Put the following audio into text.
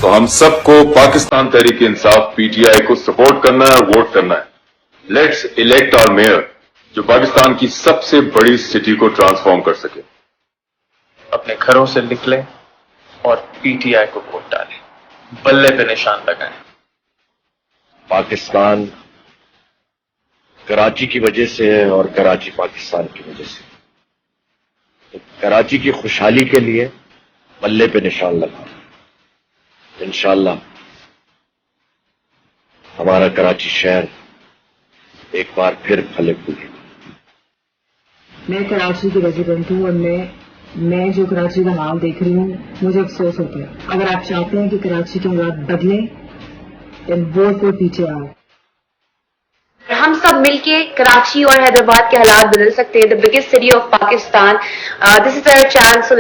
तो हम सबको पाकिस्तान तहरीक इंसाफ पीटीआई को सपोर्ट करना है और वोट करना है। लेट्स इलेक्ट आवर मेयर जो पाकिस्तान की सबसे बड़ी सिटी को ट्रांसफॉर्म कर सके। अपने घरों से निकलें और पीटीआई को वोट डालें, बल्ले पे निशान लगाएं। पाकिस्तान कराची की वजह से है और कराची पाकिस्तान की वजह से। तो कराची की खुशहाली के लिए बल्ले पे निशान लगा, इंशाअल्लाह हमारा कराची शहर एक बार फिर फले फूले। मैं कराची की रेजिडेंट हूँ और मैं जो कराची का हाल देख रही हूँ, मुझे अफसोस होता है। अगर आप चाहते हैं कि कराची के हालात बदलें, तो वोट को पीछे आओ। हम सब मिलके कराची और हैदराबाद के हालात बदल सकते हैं। The biggest city of Pakistan, this is our chance.